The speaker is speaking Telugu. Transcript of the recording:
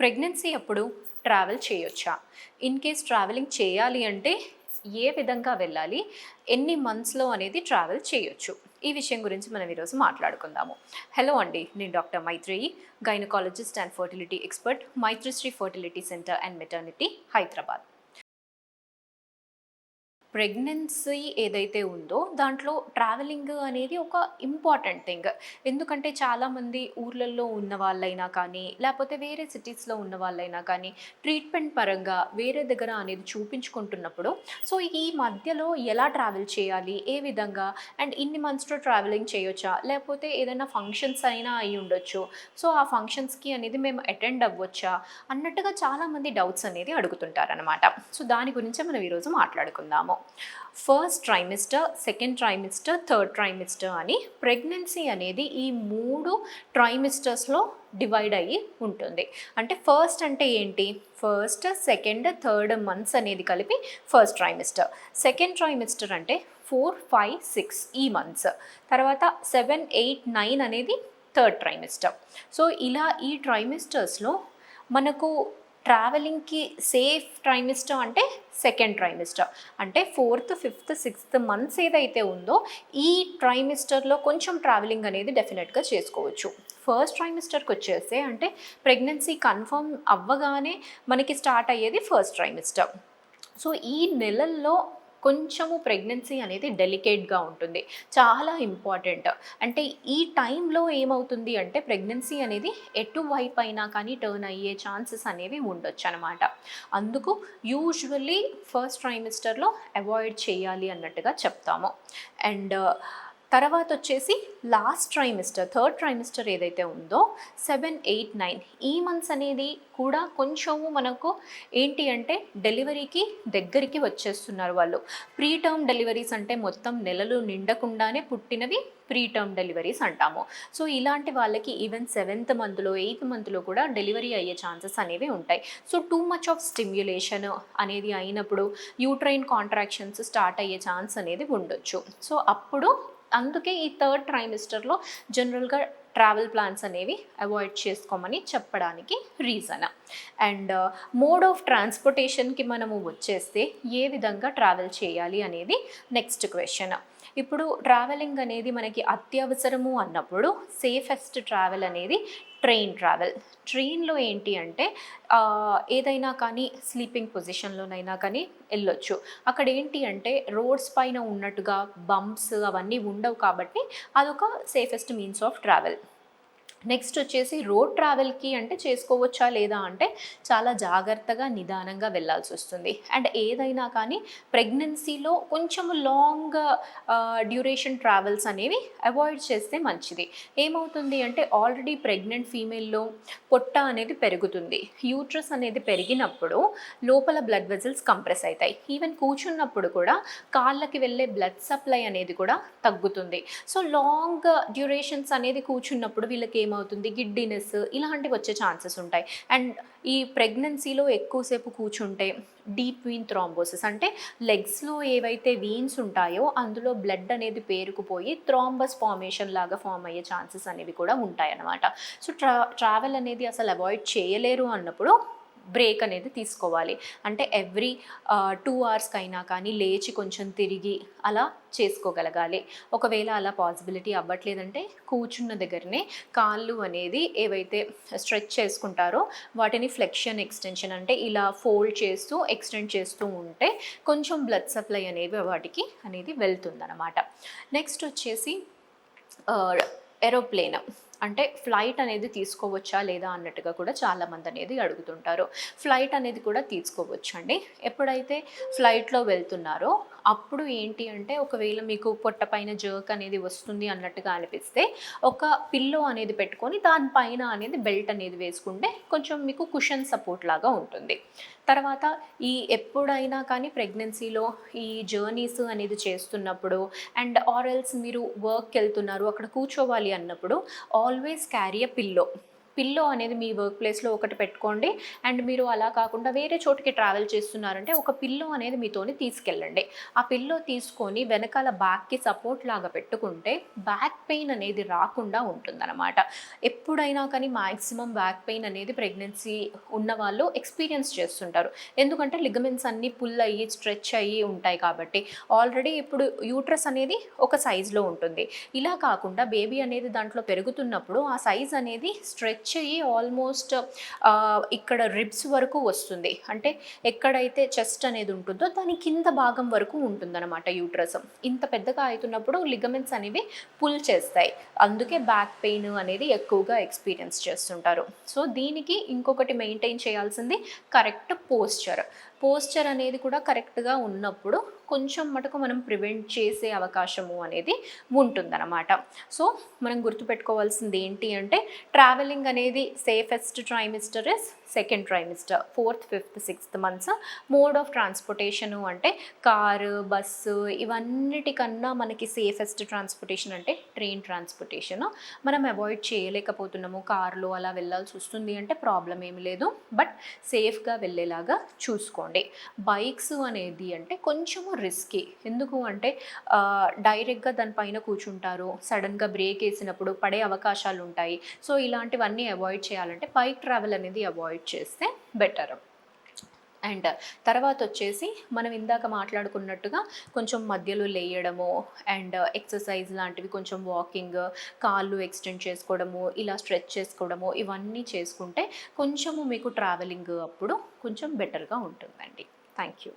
ప్రెగ్నెన్సీ అప్పుడు ట్రావెల్ చేయొచ్చా? ఇన్ కేస్ ట్రావెలింగ్ చేయాలి అంటే ఏ విధంగా వెళ్ళాలి? ఎన్ని మంత్స్‌లో అనేది ట్రావెల్ చేయొచ్చు? ఈ విషయం గురించి మనం ఈరోజు మాట్లాడుకుందాము. హలో అండి. నేను doctor Maitreyi, gynaecologist and fertility expert, Maitrisri fertility centre and maternity, Hyderabad. Pregnancy ఏదైతే ఉందో దాంట్లో ట్రావెలింగ్ అనేది ఒక ఇంపార్టెంట్ థింగ్. ఎందుకంటే చాలామంది ఊర్లల్లో ఉన్న వాళ్ళైనా కానీ, లేకపోతే వేరే సిటీస్‌లో ఉన్న వాళ్ళైనా కానీ, ట్రీట్మెంట్ పరంగా వేరే దగ్గర అనేది చూపించుకుంటున్నప్పుడు, సో ఈ మధ్యలో ఎలా ట్రావెల్ చేయాలి? ఏ విధంగా? అండ్ ఇన్ని మంత్స్‌లో ట్రావెలింగ్ చేయొచ్చా? లేకపోతే ఏదైనా ఫంక్షన్స్ అయినా అయ్యుండొచ్చు. సో ఆ ఫంక్షన్స్‌కి అనేది మేము అటెండ్ అవ్వొచ్చా? అన్నట్టుగా చాలామంది డౌట్స్ అనేది అడుగుతుంటారనమాట. సో దాని గురించే మనం ఈరోజు మాట్లాడుకుందాము. First trimester, second trimester, third trimester అని ప్రెగ్నెన్సీ అనేది ఈ 3 ట్రైమిస్టర్స్‌లో డివైడ్ అయ్యి ఉంటుంది. అంటే ఫస్ట్ అంటే ఏంటి? ఫస్ట్, సెకండ్, థర్డ్ మంత్స్ అనేది కలిపి ఫస్ట్ ట్రైమిస్టర్. సెకండ్ ట్రైమిస్టర్ అంటే 4, 5, 6 ఈ మంత్స్. తర్వాత 7, 8, 9 అనేది థర్డ్ ట్రైమిస్టర్. సో ఇలా ఈ ట్రైమిస్టర్స్‌లో మనకు ట్రావెలింగ్‌కి సేఫ్ ట్రైమిస్టర్ అంటే సెకండ్ ట్రైమిస్టర్. అంటే ఫోర్త్, ఫిఫ్త్, సిక్స్త్ మంత్స్ ఏదైతే ఉందో ఈ ట్రైమిస్టర్లో కొంచెం ట్రావెలింగ్ అనేది డెఫినెట్గా చేసుకోవచ్చు. ఫస్ట్ ట్రైమిస్టర్కి వచ్చేస్తే అంటే ప్రెగ్నెన్సీ కన్ఫర్మ్ అవ్వగానే మనకి స్టార్ట్ అయ్యేది ఫస్ట్ ట్రైమిస్టర్. సో ఈ నెలల్లో కొంచెము ప్రెగ్నెన్సీ అనేది డెలికేట్గా ఉంటుంది, చాలా ఇంపార్టెంట్. అంటే ఈ టైంలో ఏమవుతుంది అంటే ప్రెగ్నెన్సీ అనేది ఎటువైపు అయినా కానీ టర్న్ అయ్యే ఛాన్సెస్ అనేవి ఉండొచ్చు అనమాట. అందుకు యూజువల్లీ ఫస్ట్ ట్రైమిస్టర్లో అవాయిడ్ చేయాలి అన్నట్టుగా చెప్తాము. అండ్ తర్వాత వచ్చేసి లాస్ట్ ట్రైమిస్టర్, థర్డ్ ట్రైమిస్టర్ ఏదైతే ఉందో 7, 8, 9 ఈ మంత్స్ అనేది కూడా కొంచెము మనకు ఏంటి అంటే డెలివరీకి దగ్గరికి వచ్చేస్తున్నారు వాళ్ళు. ప్రీ టర్మ్ డెలివరీస్ అంటే మొత్తం నెలలు నిండకుండానే పుట్టినవి ప్రీ టర్మ్ డెలివరీస్ అంటాము. సో ఇలాంటి వాళ్ళకి ఈవెన్ 7th మంత్లో, 8th మంత్లో కూడా డెలివరీ అయ్యే ఛాన్సెస్ అనేవి ఉంటాయి. So too much of stimulation అనేది అయినప్పుడు యూట్రైన్ కాంట్రాక్షన్స్ స్టార్ట్ అయ్యే ఛాన్స్ అనేది ఉండొచ్చు. సో అప్పుడు అందుకే ఈ థర్డ్ ట్రైమిస్టర్లో జనరల్గా ట్రావెల్ ప్లాన్స్ అనేవి అవాయిడ్ చేసుకోమని చెప్పడానికి రీజన్. అండ్ మోడ్ ఆఫ్ ట్రాన్స్పోర్టేషన్కి మనము వచ్చేస్తే ఏ విధంగా ట్రావెల్ చేయాలి అనేది నెక్స్ట్ క్వశ్చన్. ఇప్పుడు ట్రావెలింగ్ అనేది మనకి అత్యవసరము అన్నప్పుడు సేఫెస్ట్ ట్రావెల్ అనేది ట్రైన్ ట్రావెల్. ట్రైన్లో ఏంటి అంటే ఏదైనా కానీ స్లీపింగ్ పొజిషన్లోనైనా కానీ వెళ్ళొచ్చు. అక్కడ ఏంటి అంటే రోడ్స్ పైన ఉన్నట్టుగా బంప్స్ అవన్నీ ఉండవు కాబట్టి అదొక safest means of travel. Next వచ్చేసి రోడ్ ట్రావెల్కి అంటే చేసుకోవచ్చా లేదా అంటే చాలా జాగ్రత్తగా నిదానంగా వెళ్ళాల్సి వస్తుంది. అండ్ ఏదైనా కానీ ప్రెగ్నెన్సీలో కొంచెం లాంగ్ డ్యూరేషన్ ట్రావెల్స్ అనేవి అవాయిడ్ చేస్తే మంచిది. ఏమవుతుంది అంటే ఆల్రెడీ ప్రెగ్నెంట్ ఫీమేల్లో పొట్ట అనేది పెరుగుతుంది. యూట్రస్ అనేది పెరిగినప్పుడు లోపల బ్లడ్ వెజల్స్ కంప్రెస్ అవుతాయి. ఈవెన్ కూర్చున్నప్పుడు కూడా కాళ్ళకి వెళ్ళే బ్లడ్ సప్లై అనేది కూడా తగ్గుతుంది. సో లాంగ్ డ్యూరేషన్స్ అనేది కూర్చున్నప్పుడు వీళ్ళకి ఏమవుతుంది, గిడ్డినెస్ ఇలాంటివి వచ్చే ఛాన్సెస్ ఉంటాయి. అండ్ ఈ ప్రెగ్నెన్సీలో ఎక్కువసేపు కూర్చుంటే డీప్ వీన్ థ్రాంబోసిస్ అంటే లెగ్స్లో ఏవైతే వీన్స్ ఉంటాయో అందులో బ్లడ్ అనేది పేరుకుపోయి థ్రాంబస్ ఫార్మేషన్ లాగా ఫామ్ అయ్యే ఛాన్సెస్ అనేవి కూడా ఉంటాయి అన్నమాట. సో ట్రావెల్ అనేది అసలు అవాయిడ్ చేయలేరు అన్నప్పుడు బ్రేక్ అనేది తీసుకోవాలి. అంటే ఎవ్రీ 2 అవర్స్కి అయినా కానీ లేచి కొంచెం తిరిగి అలా చేసుకోగలగాలి. ఒకవేళ అలా పాసిబిలిటీ అవ్వట్లేదంటే కూర్చున్న దగ్గరనే కాళ్ళు అనేది ఏవైతే స్ట్రెచ్ చేసుకుంటారో వాటిని ఫ్లెక్షన్ ఎక్స్టెన్షన్ అంటే ఇలా ఫోల్డ్ చేస్తూ ఎక్స్టెండ్ చేస్తూ ఉంటే కొంచెం బ్లడ్ సప్లై అనేవి వాటికి అనేది వెళ్తుందన్నమాట. నెక్స్ట్ వచ్చేసి ఏరోప్లేన్ అంటే ఫ్లైట్ అనేది తీసుకోవచ్చా లేదా అన్నట్టుగా కూడా చాలామంది అనేది అడుగుతుంటారు. ఫ్లైట్ అనేది కూడా తీసుకోవచ్చు అండి. ఎప్పుడైతే ఫ్లైట్లో వెళ్తున్నారో అప్పుడు ఏంటి అంటే ఒకవేళ మీకు పొట్ట పైన జర్క్ అనేది వస్తుంది అన్నట్టుగా అనిపిస్తే ఒక పిల్లో అనేది పెట్టుకొని దానిపైన అనేది బెల్ట్ అనేది వేసుకుంటే కొంచెం మీకు కుషన్ సపోర్ట్ లాగా ఉంటుంది. తర్వాత ఈ ఎప్పుడైనా కానీ ప్రెగ్నెన్సీలో ఈ జర్నీస్ అనేది చేస్తున్నప్పుడు అండ్ ఆర్ఎల్స్ మీరు వర్క్కి వెళ్తున్నారు అక్కడ కూర్చోవాలి అన్నప్పుడు ఆల్వేస్ క్యారీ అ పిల్లో. పిల్లో అనేది మీ వర్క్ ప్లేస్లో ఒకటి పెట్టుకోండి. అండ్ మీరు అలా కాకుండా వేరే చోటుకి ట్రావెల్ చేస్తున్నారంటే ఒక పిల్లో అనేది మీతోని తీసుకెళ్ళండి. ఆ పిల్లో తీసుకొని వెనకాల బ్యాక్కి సపోర్ట్ లాగా పెట్టుకుంటే బ్యాక్ పెయిన్ అనేది రాకుండా ఉంటుందన్నమాట. ఎప్పుడైనా కానీ మ్యాక్సిమం బ్యాక్ పెయిన్ అనేది ప్రెగ్నెన్సీ ఉన్నవాళ్ళు ఎక్స్పీరియన్స్ చేస్తుంటారు. ఎందుకంటే లిగమెంట్స్ అన్నీ పుల్ అయ్యి స్ట్రెచ్ అయ్యి ఉంటాయి కాబట్టి. ఆల్రెడీ ఇప్పుడు యూట్రస్ అనేది ఒక సైజులో ఉంటుంది. ఇలా కాకుండా బేబీ అనేది దాంట్లో పెరుగుతున్నప్పుడు ఆ సైజ్ అనేది స్ట్రెచ్ అయ్యి ఆల్మోస్ట్ ఇక్కడ రిబ్స్ వరకు వస్తుంది. అంటే ఎక్కడైతే చెస్ట్ అనేది ఉంటుందో దాని కింద భాగం వరకు ఉంటుందన్నమాట యూట్రస్. ఇంత పెద్దగా అవుతున్నప్పుడు లిగమెంట్స్ అనేవి పుల్ చేస్తాయి. అందుకే బ్యాక్ పెయిన్ అనేది ఎక్కువగా ఎక్స్పీరియన్స్ చేస్తుంటారు. సో దీనికి ఇంకొకటి మెయింటైన్ చేయాల్సింది కరెక్ట్ పోస్చర్ అనేది కూడా కరెక్ట్గా ఉన్నప్పుడు కొంచెం మటుకు మనం ప్రివెంట్ చేసే అవకాశము అనేది ఉంటుందన్నమాట. సో మనం గుర్తుపెట్టుకోవాల్సింది ఏంటి అంటే ట్రావెలింగ్ అనేది safest trimester is second trimester, 4th, 5th, 6th months. Mode of transportation అంటే కారు, బస్సు ఇవన్నిటికన్నా మనకి సేఫెస్ట్ ట్రాన్స్పోర్టేషన్ అంటే ట్రైన్ ట్రాన్స్పోర్టేషను. మనం అవాయిడ్ చేయలేకపోతున్నాము, కార్లో అలా వెళ్ళాల్సి వస్తుంది అంటే ప్రాబ్లం ఏమి లేదు, బట్ సేఫ్గా వెళ్ళేలాగా చూసుకోండి. బైక్స్ అనేది అంటే కొంచెము రిస్కీ. ఎందుకు అంటే డైరెక్ట్గా దానిపైన కూర్చుంటారు, సడన్గా బ్రేక్ వేసినప్పుడు పడే అవకాశాలు ఉంటాయి. సో ఇలాంటివన్నీ అవాయిడ్ చేయాలంటే బైక్ ట్రావెల్ అనేది అవాయిడ్ చేస్తే బెటర్. అండ్ తర్వాత వచ్చేసి మనం ఇందాక మాట్లాడుకున్నట్టుగా కొంచెం మధ్యలో లేయడము అండ్ ఎక్సర్సైజ్ లాంటివి, కొంచెం వాకింగ్, కాళ్ళు ఎక్స్టెండ్ చేసుకోవడము, ఇలా స్ట్రెచ్ చేసుకోవడము, ఇవన్నీ చేసుకుంటే కొంచెము మీకు ట్రావెలింగ్ అప్పుడు కొంచెం బెటర్గా ఉంటుందండి. Thank you.